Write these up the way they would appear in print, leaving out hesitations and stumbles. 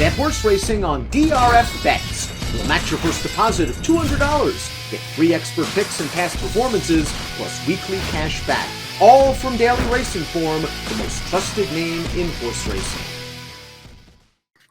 Bet horse racing on DRFTV. We'll match your first deposit of $200. Get free expert picks and past performances, plus weekly cash back. All from Daily Racing Form, the most trusted name in horse racing.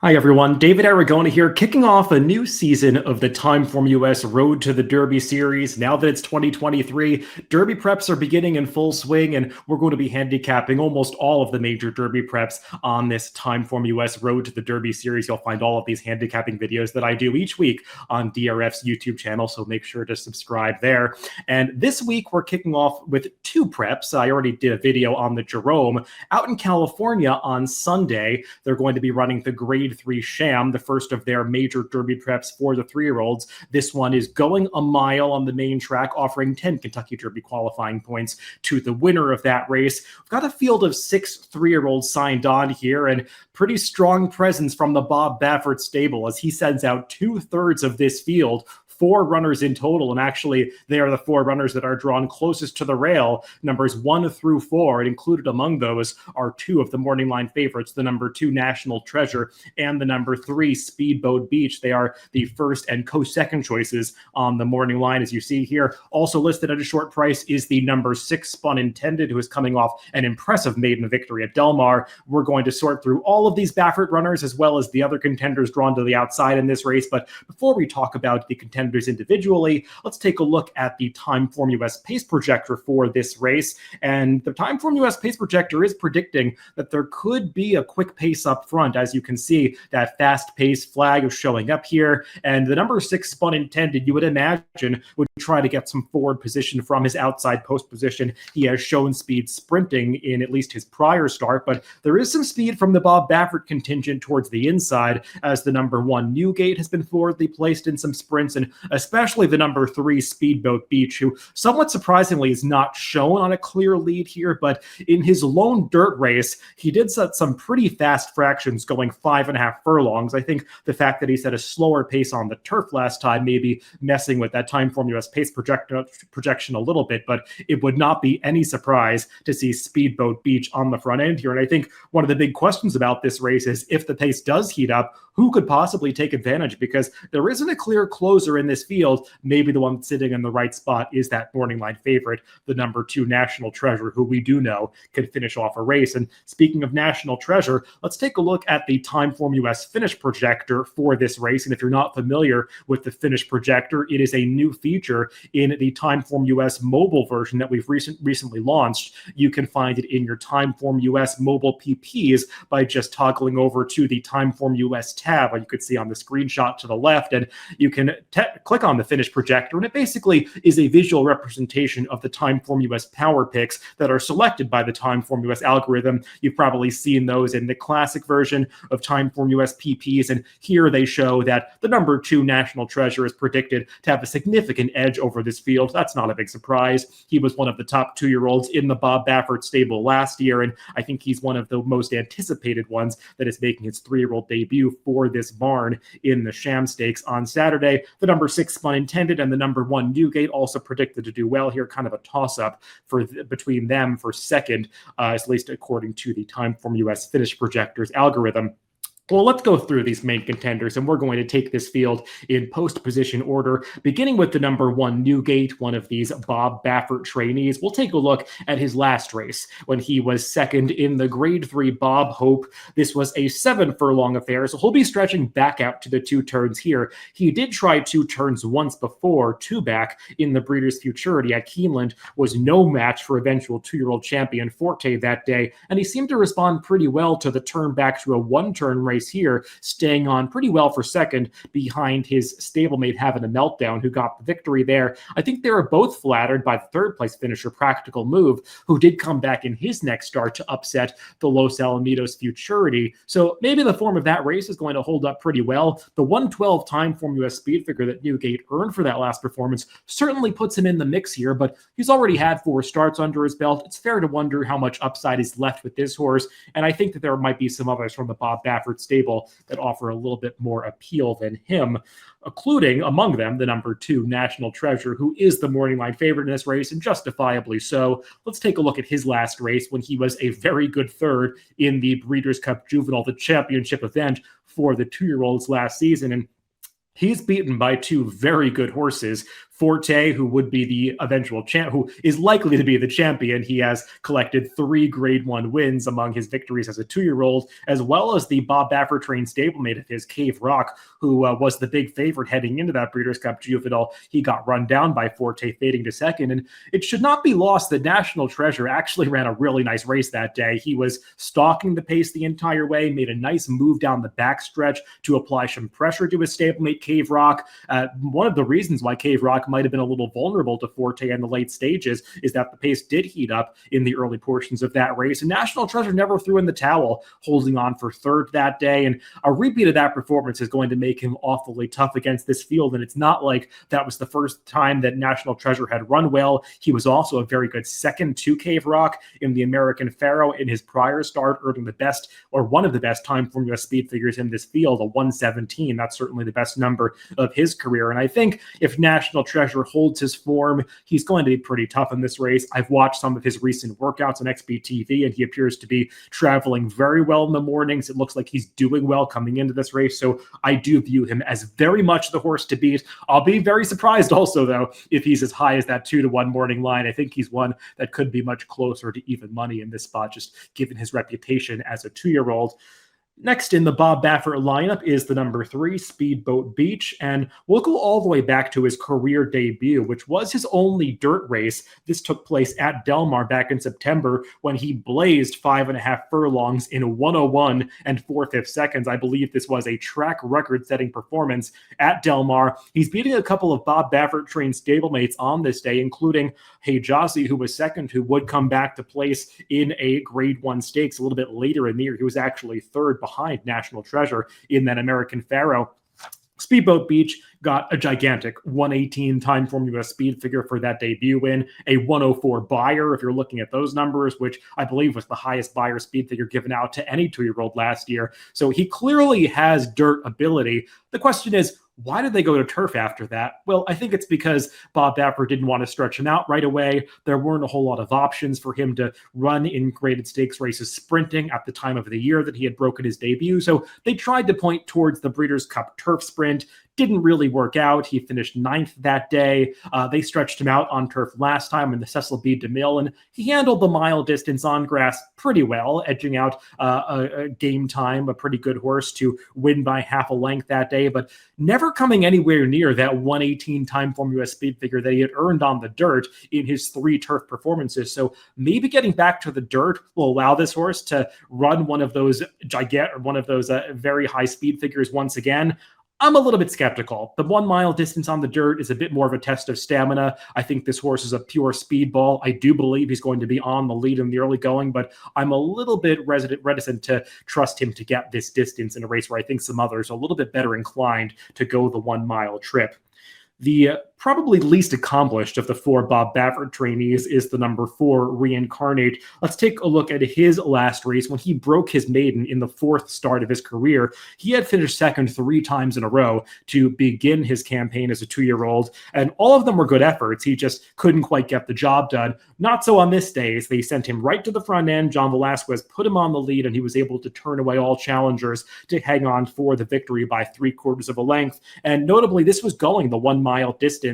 Hi everyone, David Aragona here, kicking off a new season of the TimeformUS Road to the Derby series. Now that it's 2023, Derby preps are beginning in full swing, and we're going to be handicapping almost all of the major Derby preps on this TimeformUS Road to the Derby series. You'll find all of these handicapping videos that I do each week on DRF's YouTube channel, so make sure to subscribe there. And this week, we're kicking off with two preps. I already did a video on the Jerome. Out in California on Sunday, they're going to be running the Grade 3 Sham, the first of their major Derby preps for the 3-year-olds. This one is going a mile on the main track, offering 10 Kentucky Derby qualifying points to the winner of that race. We've got a field of 6 3-year-olds signed on here, and pretty strong presence from the Bob Baffert stable as he sends out 2/3 of this field. 4 runners in total, and actually they are the 4 runners that are drawn closest to the rail, numbers 1 through 4, and included among those are 2 of the morning line favorites, the number 2 National Treasure and the number 3 Speedboat Beach. They are the first and co-second choices on the morning line, as you see here. Also listed at a short price is the number 6 Spun Intended, who is coming off an impressive maiden victory at Del Mar. We're going to sort through all of these Baffert runners as well as the other contenders drawn to the outside in this race, but before we talk about the contenders individually, let's take a look at the TimeformUS pace projector for this race. And the TimeformUS pace projector is predicting that there could be a quick pace up front. As you can see, that fast pace flag is showing up here. And the number 6 Spun Intended, you would imagine, would try to get some forward position from his outside post position. He has shown speed sprinting in at least his prior start, but there is some speed from the Bob Baffert contingent towards the inside, as the number 1 Newgate has been forwardly placed in some sprints, and especially the number 3 Speedboat Beach, who somewhat surprisingly is not shown on a clear lead here, but in his lone dirt race, he did set some pretty fast fractions going 5.5 furlongs. I think the fact that he set a slower pace on the turf last time may be messing with that TimeformUS pace projection a little bit, but it would not be any surprise to see Speedboat Beach on the front end here. And I think one of the big questions about this race is if the pace does heat up, who could possibly take advantage? Because there isn't a clear closer in this field. Maybe the one sitting in the right spot is that morning line favorite, the number 2 National Treasure, who we do know can finish off a race. And speaking of National Treasure, let's take a look at the TimeformUS finish projector for this race. And if you're not familiar with the finish projector, it is a new feature in the TimeformUS mobile version that we've recently launched. You can find it in your TimeformUS mobile PPs by just toggling over to the TimeformUS tab, you could see on the screenshot to the left, and you can click on the finish projector, and it basically is a visual representation of the TimeformUS power picks that are selected by the TimeformUS algorithm. You've probably seen those in the classic version of TimeformUS PPs, and here they show that the number 2 National Treasure is predicted to have a significant edge over this field. That's not a big surprise. He was one of the top 2-year-olds in the Bob Baffert stable last year, and I think he's one of the most anticipated ones that is making his 3-year-old debut for this barn in the Sham Stakes on Saturday. The number 6 Spun Intended and the number 1 Newgate also predicted to do well here, kind of a toss-up between them for second, at least according to the TimeformUS finish projectors algorithm. Well, let's go through these main contenders, and we're going to take this field in post-position order, beginning with the number 1 Newgate, one of these Bob Baffert trainees. We'll take a look at his last race when he was second in the Grade 3 Bob Hope. This was a 7-furlong affair, so he'll be stretching back out to the 2 turns here. He did try 2 turns once before, 2 back in the Breeders' Futurity at Keeneland, was no match for eventual 2-year-old champion Forte that day, and he seemed to respond pretty well to the turn back to a 1-turn race here, staying on pretty well for second behind his stablemate Having a Meltdown, who got the victory there. I think they were both flattered by the 3rd place finisher Practical Move, who did come back in his next start to upset the Los Alamitos Futurity. So maybe the form of that race is going to hold up pretty well. The 112 TimeformUS speed figure that Newgate earned for that last performance certainly puts him in the mix here, but he's already had 4 starts under his belt. It's fair to wonder how much upside is left with this horse, and I think that there might be some others from the Bob Baffert stable that offer a little bit more appeal than him, including among them the number 2 National Treasure, who is the morning line favorite in this race, and justifiably so. Let's take a look at his last race when he was a very good 3rd in the Breeders' Cup Juvenile, the championship event for the 2-year-olds last season. And he's beaten by two very good horses. Forte, who would be the eventual champ, who is likely to be the champion. He has collected 3 Grade 1 wins among his victories as a 2-year-old, as well as the Bob Baffert trained stablemate of his, Cave Rock, who was the big favorite heading into that Breeders' Cup Juvenile. He got run down by Forte, fading to second. And it should not be lost that National Treasure actually ran a really nice race that day. He was stalking the pace the entire way, made a nice move down the backstretch to apply some pressure to his stablemate, Cave Rock. One of the reasons why Cave Rock might have been a little vulnerable to Forte in the late stages is that the pace did heat up in the early portions of that race. And National Treasure never threw in the towel, holding on for third that day. And a repeat of that performance is going to make him awfully tough against this field. And it's not like that was the first time that National Treasure had run well. He was also a very good second to Cave Rock in the American Pharaoh in his prior start, earning the best, or one of the best Timeform US speed figures in this field, a 117. That's certainly the best number of his career. And I think if National Treasure holds his form, he's going to be pretty tough in this race. I've watched some of his recent workouts on XBTV, and he appears to be traveling very well in the mornings. It looks like he's doing well coming into this race, so I do view him as very much the horse to beat. I'll be very surprised also, though, if he's as high as that 2-1 morning line. I think he's one that could be much closer to even money in this spot, just given his reputation as a 2-year-old. Next in the Bob Baffert lineup is the number 3, Speedboat Beach, and we'll go all the way back to his career debut, which was his only dirt race. This took place at Del Mar back in September when he blazed 5.5 furlongs in 101 and 4/5 seconds. I believe this was a track record-setting performance at Del Mar. He's beating a couple of Bob Baffert-trained stablemates on this day, including Hejazi, who was second, who would come back to place in a Grade 1 stakes a little bit later in the year. He was actually third behind National Treasure in that American Pharaoh. Speedboat Beach got a gigantic 118 Timeform US speed figure for that debut win, a 104 buyer, if you're looking at those numbers, which I believe was the highest buyer speed figure given out to any 2-year-old last year. So he clearly has dirt ability. The question is, why did they go to turf after that? Well, I think it's because Bob Baffert didn't want to stretch him out right away. There weren't a whole lot of options for him to run in graded stakes races sprinting at the time of the year that he had broken his debut. So they tried to point towards the Breeders' Cup Turf Sprint. Didn't really work out. He finished 9th that day. They stretched him out on turf last time in the Cecil B. DeMille, and he handled the mile distance on grass pretty well, edging out a Game Time, a pretty good horse, to win by half a length that day, but never coming anywhere near that 118 Timeform US speed figure that he had earned on the dirt in his 3 turf performances. So maybe getting back to the dirt will allow this horse to run one of those very high speed figures once again. I'm a little bit skeptical. The 1 mile distance on the dirt is a bit more of a test of stamina. I think this horse is a pure speedball. I do believe he's going to be on the lead in the early going, but I'm a little bit reticent to trust him to get this distance in a race where I think some others are a little bit better inclined to go the 1 mile trip. The probably least accomplished of the 4 Bob Baffert trainees is the number 4, Reincarnate. Let's take a look at his last race. When he broke his maiden in the 4th start of his career, he had finished second 3 times in a row to begin his campaign as a 2-year-old, and all of them were good efforts. He just couldn't quite get the job done. Not so on this day, as they sent him right to the front end. John Velasquez put him on the lead, and he was able to turn away all challengers to hang on for the victory by 3/4 of a length. And notably, this was going the 1 mile distance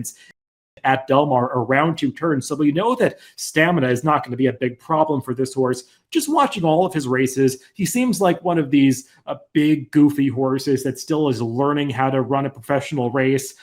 at Del Mar around 2 turns. So we know that stamina is not going to be a big problem for this horse. Just watching all of his races, he seems like one of these big, goofy horses that still is learning how to run a professional race.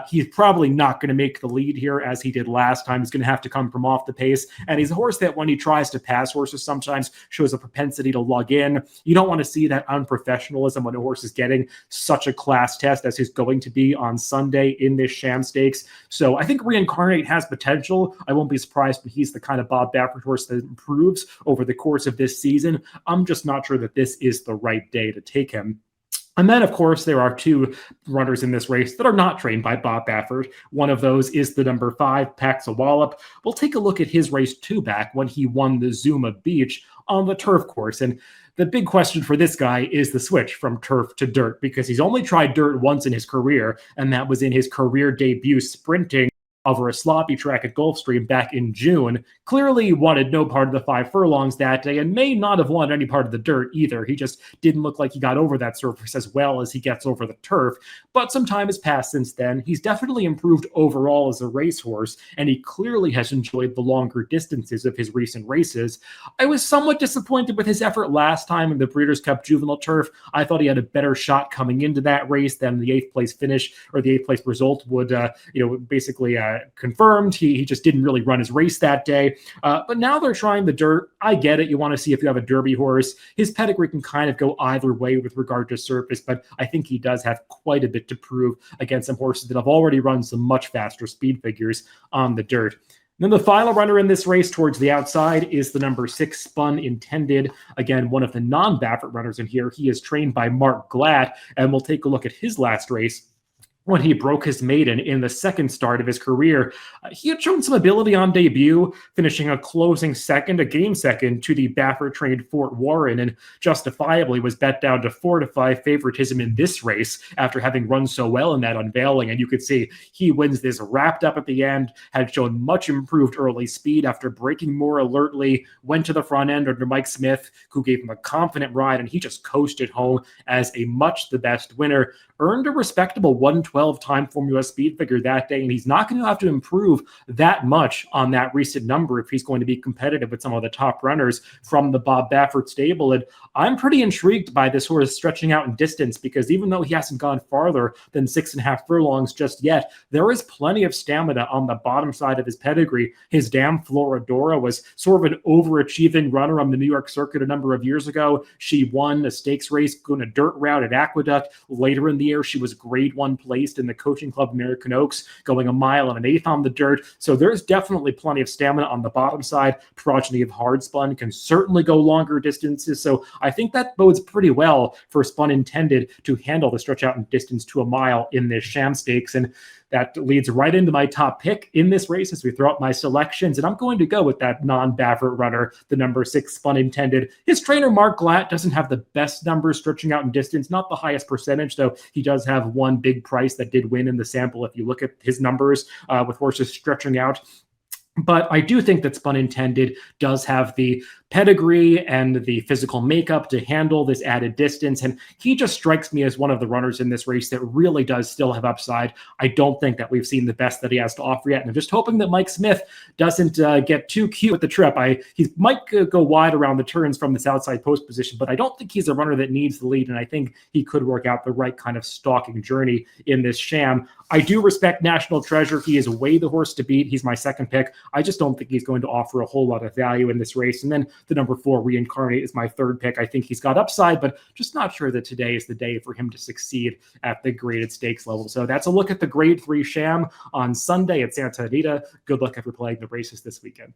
He's probably not going to make the lead here as he did last time. He's going to have to come from off the pace. And he's a horse that when he tries to pass horses sometimes shows a propensity to lug in. You don't want to see that unprofessionalism when a horse is getting such a class test as he's going to be on Sunday in this Sham Stakes. So I think Reincarnate has potential. I won't be surprised when he's the kind of Bob Baffert horse that improves over the course of this season. I'm just not sure that this is the right day to take him. And then, of course, there are 2 runners in this race that are not trained by Bob Baffert. One of those is the number 5, Paxa Wallop. We'll take a look at his race 2 back when he won the Zuma Beach on the turf course. And the big question for this guy is the switch from turf to dirt, because he's only tried dirt once in his career, and that was in his career debut sprinting over a sloppy track at Gulfstream back in June. Clearly wanted no part of the 5 furlongs that day and may not have wanted any part of the dirt either. He just didn't look like he got over that surface as well as he gets over the turf. But some time has passed since then. He's definitely improved overall as a racehorse, and he clearly has enjoyed the longer distances of his recent races. I was somewhat disappointed with his effort last time in the Breeders' Cup Juvenile Turf. I thought he had a better shot coming into that race than the 8th place finish or the 8th place result would, basically confirmed. He just didn't really run his race that day. But now they're trying the dirt. I get it. You want to see if you have a Derby horse. His pedigree can kind of go either way with regard to surface, but I think he does have quite a bit to prove against some horses that have already run some much faster speed figures on the dirt. Then the final runner in this race towards the outside is the number 6 Spun Intended. Again, one of the non-Baffert runners in here. He is trained by Mark Glatt, and we'll take a look at his last race when he broke his maiden in the second start of his career. He had shown some ability on debut, finishing a game second to the Baffert-trained Fort Warren, and justifiably was bet down to 4-5 favoritism in this race after having run so well in that unveiling. And you could see he wins this wrapped up at the end, had shown much improved early speed after breaking more alertly, went to the front end under Mike Smith, who gave him a confident ride, and he just coasted home as a much the best winner. Earned a respectable 112 TimeformUS speed figure that day, and he's not going to have to improve that much on that recent number if he's going to be competitive with some of the top runners from the Bob Baffert stable. And I'm pretty intrigued by this horse stretching out in distance, because even though he hasn't gone farther than 6.5 furlongs just yet, there is plenty of stamina on the bottom side of his pedigree. His dam Floridora was sort of an overachieving runner on the New York circuit a number of years ago. She won a stakes race going a dirt route at Aqueduct. Later in the year, she was grade 1 placed in the Coaching Club American Oaks, going 1 mile and 1/8 on the dirt. So there's definitely plenty of stamina on the bottom side. Progeny of Hard Spun can certainly go longer distances. So I think that bodes pretty well for Spun Intended to handle the stretch out in distance to 1 mile in this Sham Stakes. And that leads right into my top pick in this race as we throw up my selections. And I'm going to go with that non-Baffert runner, the number 6 Spun Intended. His trainer, Mark Glatt, doesn't have the best numbers stretching out in distance, not the highest percentage, though he does have one big price that did win in the sample if you look at his numbers with horses stretching out. But I do think that Spun Intended does have the pedigree and the physical makeup to handle this added distance. And he just strikes me as one of the runners in this race that really does still have upside. I don't think that we've seen the best that he has to offer yet. And I'm just hoping that Mike Smith doesn't get too cute with the trip. He might go wide around the turns from this outside post position, but I don't think he's a runner that needs the lead. And I think he could work out the right kind of stalking journey in this Sham. I do respect National Treasure. He is way the horse to beat. He's my second pick. I just don't think he's going to offer a whole lot of value in this race. And then the number 4 Reincarnate is my third pick. I think he's got upside, but just not sure that today is the day for him to succeed at the graded stakes level. So that's a look at the grade 3 Sham on Sunday at Santa Anita. Good luck if you're playing the races this weekend.